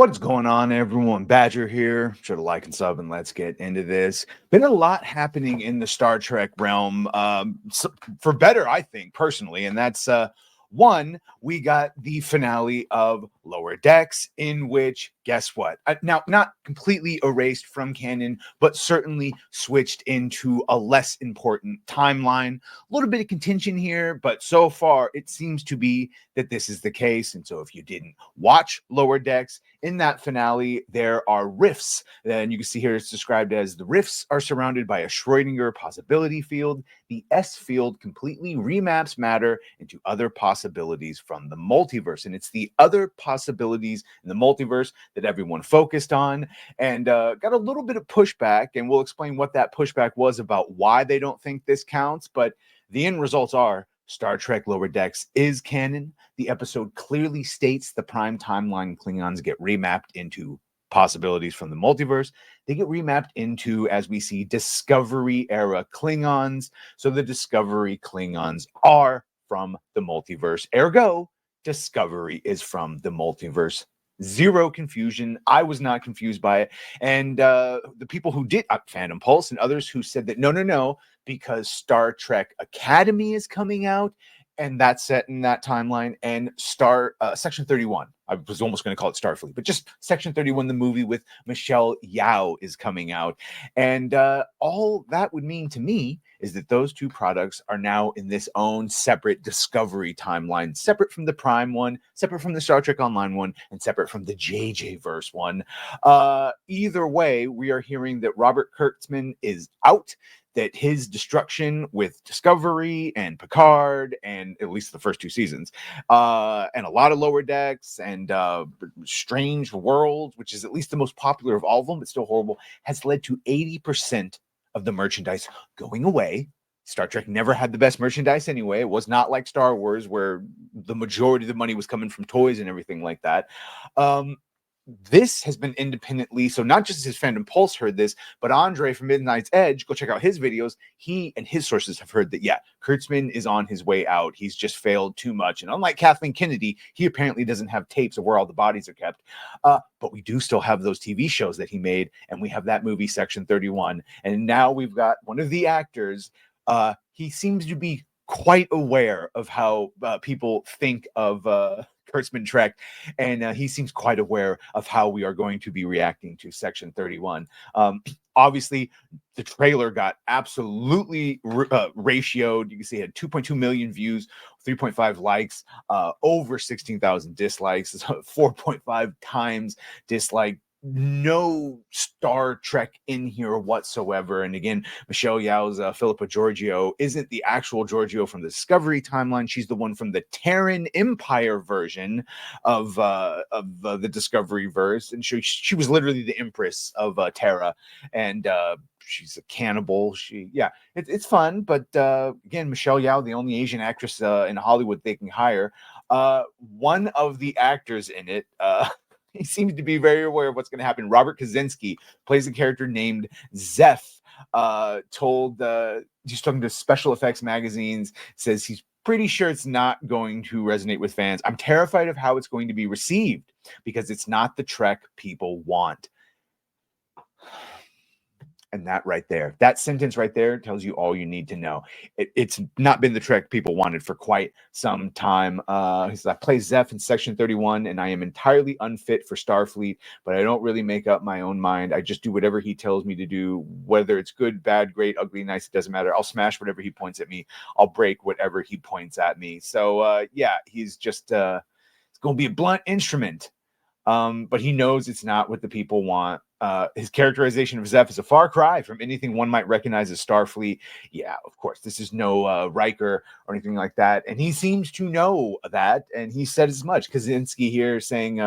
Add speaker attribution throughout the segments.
Speaker 1: What's going on, everyone? Badger here. Sure to like and sub, and let's get into this. Been a lot happening in the Star Trek realm, for better, I think, personally, and that's one. We got the finale of Lower Decks, in which, guess what? Now, not completely erased from canon, but certainly switched into a less important timeline. A little bit of contention here, but so far it seems to be that this is the case. And so if you didn't watch Lower Decks, in that finale, there are rifts. And you can see here it's described as the rifts are surrounded by a Schrodinger possibility field. The S field completely remaps matter into other possibilities from the multiverse. And it's the other possibilities in the multiverse that everyone focused on, and got a little bit of pushback. And we'll explain what that pushback was about, why they don't think this counts. But the end results are Star Trek Lower Decks is canon. The episode clearly states the prime timeline Klingons get remapped into possibilities from the multiverse. They get remapped into, as we see, Discovery era Klingons. So the Discovery Klingons are from the multiverse. Ergo, Discovery is from the multiverse. Zero confusion. I was not confused by it. And the people who did, Phantom Pulse and others who said that no, because Star Trek Academy is coming out, and that's set in that timeline, and Section 31. I was almost going to call it Starfleet, but just Section 31, the movie with Michelle Yeoh, is coming out. And all that would mean to me is that those two products are now in this own separate Discovery timeline, separate from the Prime one, separate from the Star Trek Online one, and separate from the JJ verse one. Either way, we are hearing that Robert Kurtzman is out, that his destruction with Discovery and Picard, and at least the first two seasons, and a lot of Lower Decks and Strange Worlds, which is at least the most popular of all of them, but still horrible, has led to 80% of the merchandise going away. Star Trek never had the best merchandise anyway. It was not like Star Wars, where the majority of the money was coming from toys and everything like that. This has been independently, so not just his Phantom Pulse heard this, but Andre from Midnight's Edge, go check out his videos. He and his sources have heard that, yeah, Kurtzman is on his way out. He's just failed too much. And unlike Kathleen Kennedy, he apparently doesn't have tapes of where all the bodies are kept. But we do still have those TV shows that he made, and we have that movie, Section 31. And now we've got one of the actors. He seems to be quite aware of how people think of Kurtzman Trek, and he seems quite aware of how we are going to be reacting to Section 31. Obviously, the trailer got absolutely ratioed. You can see it had 2.2 million views, 3.5 likes, over 16,000 dislikes, 4.5 times dislike. No Star Trek in here whatsoever. And again, Michelle Yeoh's Philippa Georgiou isn't the actual Georgiou from the Discovery timeline. She's the one from the Terran Empire version of the Discovery verse, and she was literally the Empress of Terra, and she's a cannibal. It's fun, but again, Michelle Yeoh, the only Asian actress in Hollywood they can hire. One of the actors in it, he seems to be very aware of what's going to happen. Robert Kazinsky plays a character named Zeph. He's talking to Special Effects magazines, says he's pretty sure it's not going to resonate with fans. I'm terrified of how it's going to be received because it's not the Trek people want. And that right there, that sentence right there tells you all you need to know. It's not been the Trek people wanted for quite some time. He says, I play Zeph in Section 31, and I am entirely unfit for Starfleet, but I don't really make up my own mind. I just do whatever he tells me to do, whether it's good, bad, great, ugly, nice, it doesn't matter. I'll smash whatever he points at me. I'll break whatever he points at me. So, he's just, it's going to be a blunt instrument. But he knows it's not what the people want. His characterization of Zeph is a far cry from anything one might recognize as Starfleet. Yeah, of course, this is no Riker or anything like that. And he seems to know that, and he said as much. Kaczynski here saying,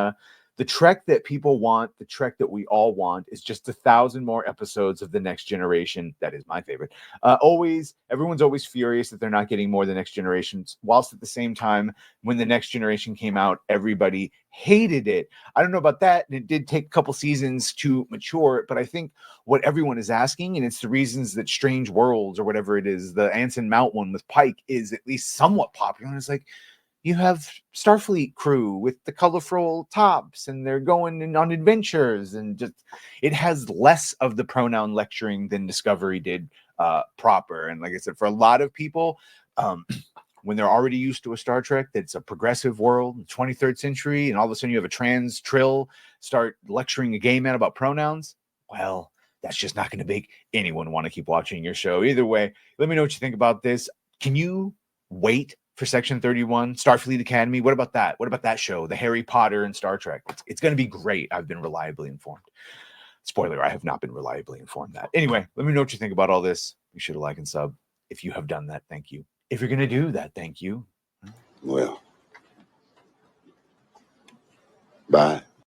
Speaker 1: the Trek that people want, the Trek that we all want, is just 1,000 more episodes of The Next Generation. That is my favorite. Everyone's always furious that they're not getting more The Next Generations, whilst at the same time, when The Next Generation came out, everybody hated it. I don't know about that, and it did take a couple seasons to mature, but I think what everyone is asking, and it's the reasons that Strange Worlds or whatever it is, the Anson Mount one with Pike, is at least somewhat popular. And it's like, you have Starfleet crew with the colorful tops and they're going on adventures, and just it has less of the pronoun lecturing than Discovery did proper. And like I said, for a lot of people, when they're already used to a Star Trek that's a progressive world, 23rd century, and all of a sudden you have a trans trill start lecturing a gay man about pronouns, well, that's just not going to make anyone want to keep watching your show. Either way, let me know what you think about this. Can you wait for Section 31, Starfleet Academy? What about that? What about that show, the Harry Potter and Star Trek? It's going to be great. I've been reliably informed. Spoiler, I have not been reliably informed that. Anyway, let me know what you think about all this. Be sure to like and sub. If you have done that, thank you. If you're going to do that, thank you.
Speaker 2: Well, bye.